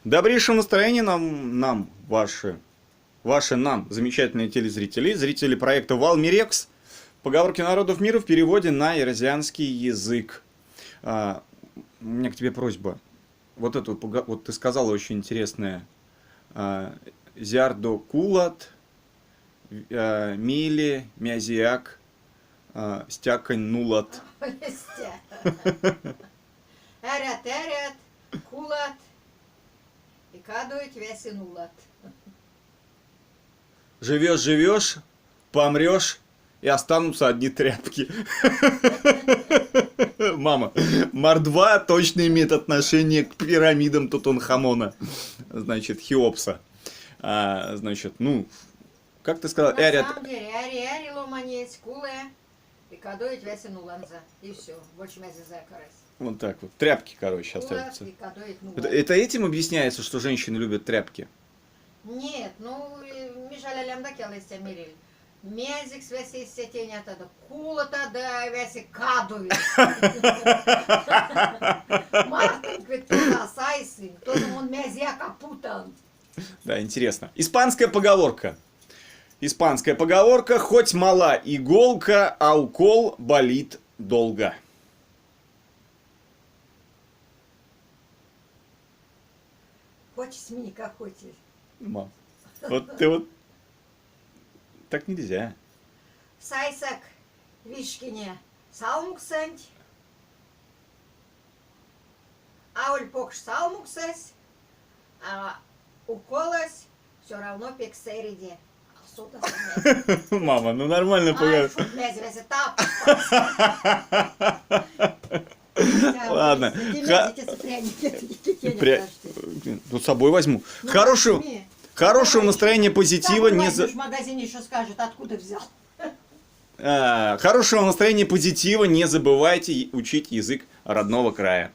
Добрейшего настроения нам, замечательные телезрители, зрители проекта Валмирекс. Поговорки народов мира в переводе на евразианский язык. У меня к тебе просьба. Вот ты сказала очень интересное. Зярдо кулат, мили, мязиак, стякань нулат. Эрят, кулат, и кадует весь нулат. Живешь, помрешь, и останутся одни тряпки. Мама, мордва точно имеет отношение к пирамидам Тутанхамона. Значит, Хеопса. Значит, как ты сказал? На самом деле, эри ломанец, куле, и кадует весь нуланза. И все, больше мязи закарась. Вот так вот. Тряпки, короче, остаются. Это этим объясняется, что женщины любят тряпки? Нет, мижаля лямда келестя мирил. Мезик свеси сетенята да кулата да веси кадуви. Мартин квитка сайсы, тоже он мезия капутан. Да, интересно. Испанская поговорка. Испанская поговорка: хоть мала иголка, а укол болит долго. Хочешь смени, как хочешь. Мам, вот ты вот... Так нельзя. Сайсак вишкине салмуксэнь. Ауль покш салмуксэсь, а уколось все равно пексериди. Мама, нормально поговорка. Ладно. Тут с собой возьму. Хорошего настроения, позитива. В магазине еще скажет, откуда взял. Хорошего настроения, позитива. Не забывайте учить язык родного края.